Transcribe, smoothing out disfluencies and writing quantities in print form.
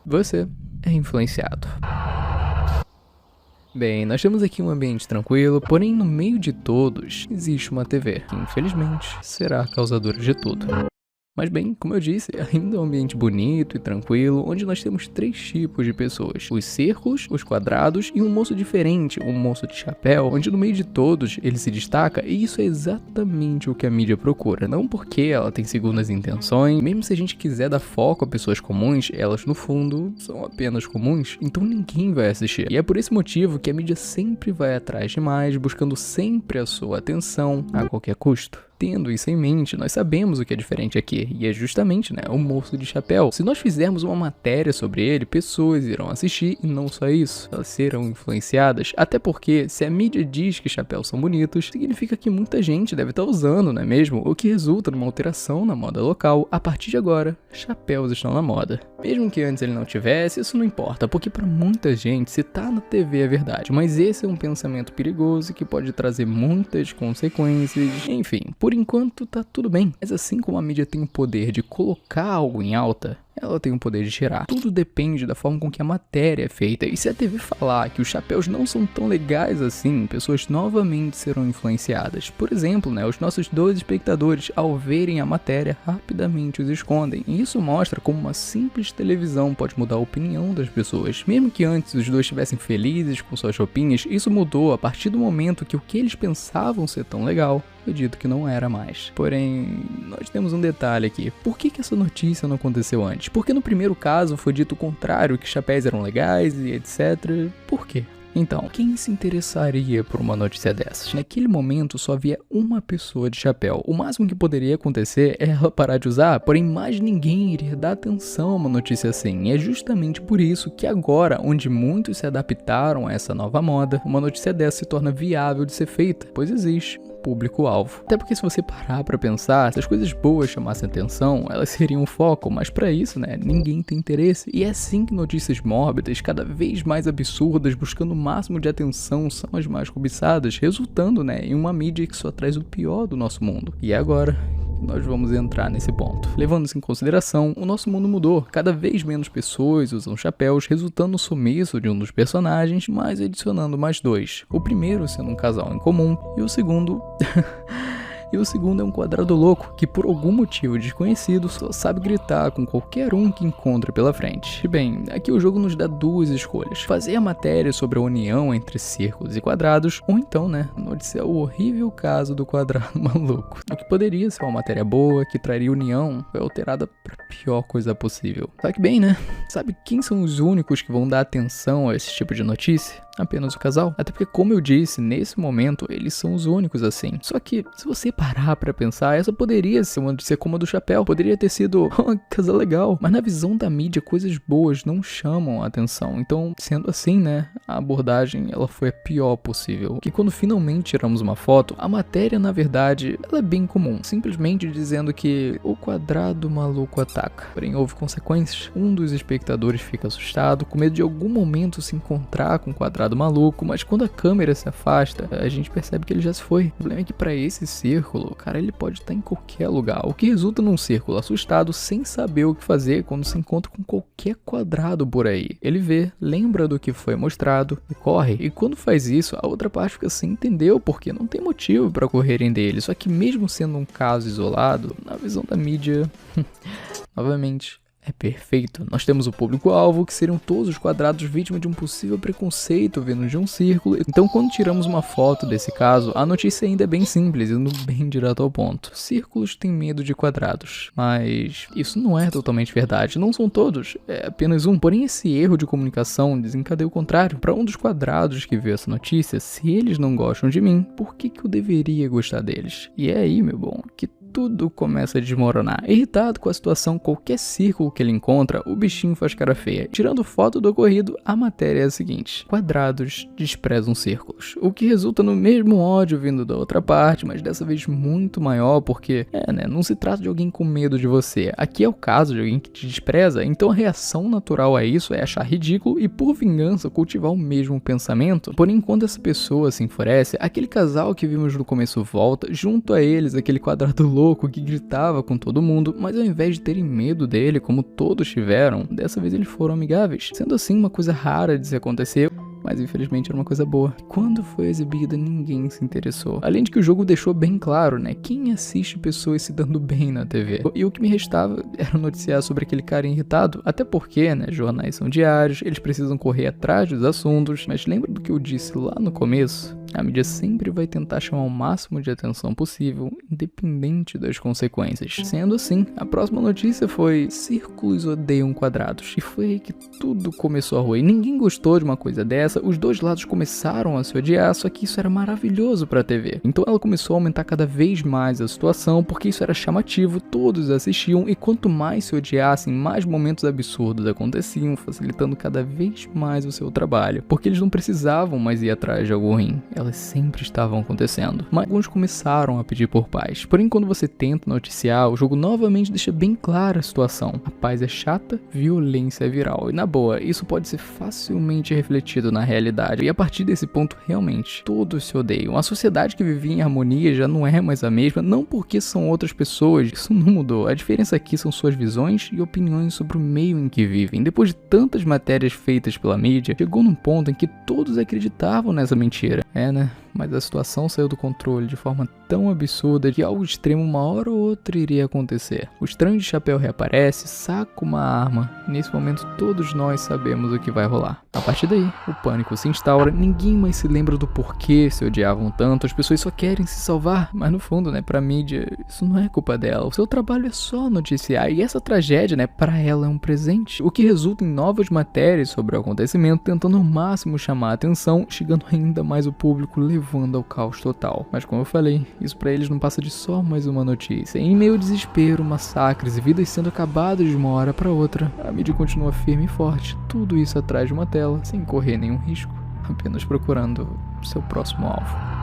você é influenciado. Bem, nós temos aqui um ambiente tranquilo, porém no meio de todos existe uma TV, que infelizmente será a causadora de tudo. Mas bem, como eu disse, ainda é um ambiente bonito e tranquilo, onde nós temos 3 tipos de pessoas. Os círculos, os quadrados e um moço diferente, um moço de chapéu, onde no meio de todos ele se destaca, e isso é exatamente o que a mídia procura. Não porque ela tem segundas intenções, mesmo se a gente quiser dar foco a pessoas comuns, elas no fundo são apenas comuns, então ninguém vai assistir. E é por esse motivo que a mídia sempre vai atrás de mais, buscando sempre a sua atenção a qualquer custo. Tendo isso em mente, nós sabemos o que é diferente aqui, e é justamente, o moço de chapéu. Se nós fizermos uma matéria sobre ele, pessoas irão assistir, e não só isso, elas serão influenciadas, até porque, se a mídia diz que chapéus são bonitos, significa que muita gente deve estar usando, não é mesmo? O que resulta numa alteração na moda local. A partir de agora, chapéus estão na moda. Mesmo que antes ele não tivesse, isso não importa, porque para muita gente, se tá na TV é verdade, mas esse é um pensamento perigoso que pode trazer muitas consequências, enfim, por enquanto tá tudo bem, mas assim como a mídia tem o poder de colocar algo em alta, ela tem o poder de tirar. Tudo depende da forma com que a matéria é feita, e se a TV falar que os chapéus não são tão legais assim, pessoas novamente serão influenciadas. Por exemplo, os nossos 2 espectadores, ao verem a matéria, rapidamente os escondem, e isso mostra como uma simples televisão pode mudar a opinião das pessoas. Mesmo que antes os 2 estivessem felizes com suas roupinhas, isso mudou a partir do momento que o que eles pensavam ser tão legal foi dito que não era mais. Porém, nós temos um detalhe aqui. Por que essa notícia não aconteceu antes? Porque no primeiro caso foi dito o contrário, que chapéus eram legais e etc. Por quê? Então, quem se interessaria por uma notícia dessas? Naquele momento só havia uma pessoa de chapéu. O máximo que poderia acontecer é ela parar de usar, porém mais ninguém iria dar atenção a uma notícia assim. E é justamente por isso que agora, onde muitos se adaptaram a essa nova moda, uma notícia dessa se torna viável de ser feita, pois existe público-alvo. Até porque se você parar pra pensar, se as coisas boas chamassem atenção, elas seriam o foco, mas pra isso, ninguém tem interesse. E é assim que notícias mórbidas, cada vez mais absurdas, buscando o máximo de atenção, são as mais cobiçadas, resultando, em uma mídia que só traz o pior do nosso mundo. E agora nós vamos entrar nesse ponto. Levando-se em consideração, o nosso mundo mudou. Cada vez menos pessoas usam chapéus, resultando no sumiço de um dos personagens, mas adicionando mais 2. O primeiro sendo um casal em comum, e o segundo... E o segundo é um quadrado louco, que por algum motivo desconhecido só sabe gritar com qualquer um que encontra pela frente. Bem, aqui o jogo nos dá 2 escolhas. Fazer a matéria sobre a união entre círculos e quadrados, ou então, noticiar o horrível caso do quadrado maluco. O que poderia ser uma matéria boa, que traria união, foi alterada pra pior coisa possível. Só que bem, sabe quem são os únicos que vão dar atenção a esse tipo de notícia? Apenas o casal. Até porque, como eu disse, nesse momento, eles são os únicos assim. Só que, se você parar pra pensar, essa poderia ser uma notícia como a do chapéu. Poderia ter sido, casal legal. Mas na visão da mídia, coisas boas não chamam a atenção. Então, sendo assim, a abordagem, ela foi a pior possível. Que quando finalmente tiramos uma foto, a matéria, na verdade, ela é bem comum. Simplesmente dizendo que o quadrado maluco ataca. Porém, houve consequências. Um dos espectadores fica assustado, com medo de algum momento se encontrar com o quadrado maluco, mas quando a câmera se afasta, a gente percebe que ele já se foi. O problema é que pra esse círculo, cara, ele pode estar em qualquer lugar, o que resulta num círculo assustado sem saber o que fazer quando se encontra com qualquer quadrado por aí. Ele vê, lembra do que foi mostrado e corre, e quando faz isso, a outra parte fica sem entender o porquê, não tem motivo pra correrem dele, só que mesmo sendo um caso isolado, na visão da mídia, novamente, é perfeito. Nós temos o público-alvo, que seriam todos os quadrados vítimas de um possível preconceito vindo de um círculo. Então, quando tiramos uma foto desse caso, a notícia ainda é bem simples, indo bem direto ao ponto. Círculos têm medo de quadrados. Mas isso não é totalmente verdade. Não são todos, é apenas um. Porém, esse erro de comunicação desencadeia o contrário. Para um dos quadrados que viu essa notícia, se eles não gostam de mim, por que eu deveria gostar deles? E é aí, meu bom, que tudo começa a desmoronar. Irritado com a situação, qualquer círculo que ele encontra, o bichinho faz cara feia. Tirando foto do ocorrido, a matéria é a seguinte: quadrados desprezam círculos. O que resulta no mesmo ódio vindo da outra parte, mas dessa vez muito maior, porque, não se trata de alguém com medo de você. Aqui é o caso de alguém que te despreza, então a reação natural a isso é achar ridículo e, por vingança, cultivar o mesmo pensamento. Porém, quando essa pessoa se enfurece, aquele casal que vimos no começo volta, junto a eles, aquele quadrado louco louco que gritava com todo mundo, mas ao invés de terem medo dele, como todos tiveram, dessa vez eles foram amigáveis. Sendo assim uma coisa rara de se acontecer, mas infelizmente era uma coisa boa. Quando foi exibida, ninguém se interessou. Além de que o jogo deixou bem claro, né? Quem assiste pessoas se dando bem na TV? E o que me restava era noticiar sobre aquele cara irritado. Até porque, né? Jornais são diários, eles precisam correr atrás dos assuntos. Mas lembra do que eu disse lá no começo? A mídia sempre vai tentar chamar o máximo de atenção possível, independente das consequências. Sendo assim, a próxima notícia foi: círculos odeiam quadrados. E foi aí que tudo começou a ruir. Ninguém gostou de uma coisa dessa. Os dois lados começaram a se odiar, só que isso era maravilhoso pra TV. Então ela começou a aumentar cada vez mais a situação, porque isso era chamativo, todos assistiam, e quanto mais se odiassem, mais momentos absurdos aconteciam, facilitando cada vez mais o seu trabalho. Porque eles não precisavam mais ir atrás de algo ruim, elas sempre estavam acontecendo. Mas alguns começaram a pedir por paz. Porém, quando você tenta noticiar, o jogo novamente deixa bem clara a situação. A paz é chata, violência é viral. E na boa, isso pode ser facilmente refletido na realidade. E a partir desse ponto, realmente, todos se odeiam. A sociedade que vivia em harmonia já não é mais a mesma, não porque são outras pessoas, isso não mudou. A diferença aqui são suas visões e opiniões sobre o meio em que vivem. Depois de tantas matérias feitas pela mídia, chegou num ponto em que todos acreditavam nessa mentira. Né? Mas a situação saiu do controle de forma tão absurda que algo extremo uma hora ou outra iria acontecer. O estranho de chapéu reaparece, saca uma arma, e nesse momento todos nós sabemos o que vai rolar. A partir daí, o pânico se instaura, ninguém mais se lembra do porquê se odiavam tanto, as pessoas só querem se salvar, mas no fundo, né, pra mídia, isso não é culpa dela, o seu trabalho é só noticiar, e essa tragédia, né, pra ela é um presente, o que resulta em novas matérias sobre o acontecimento, tentando ao máximo chamar a atenção, chegando ainda mais o público, levando ao caos total. Mas como eu falei, isso pra eles não passa de só mais uma notícia. Em meio ao desespero, massacres e vidas sendo acabadas de uma hora pra outra, a mídia continua firme e forte, tudo isso atrás de uma tela, sem correr nenhum risco, apenas procurando seu próximo alvo.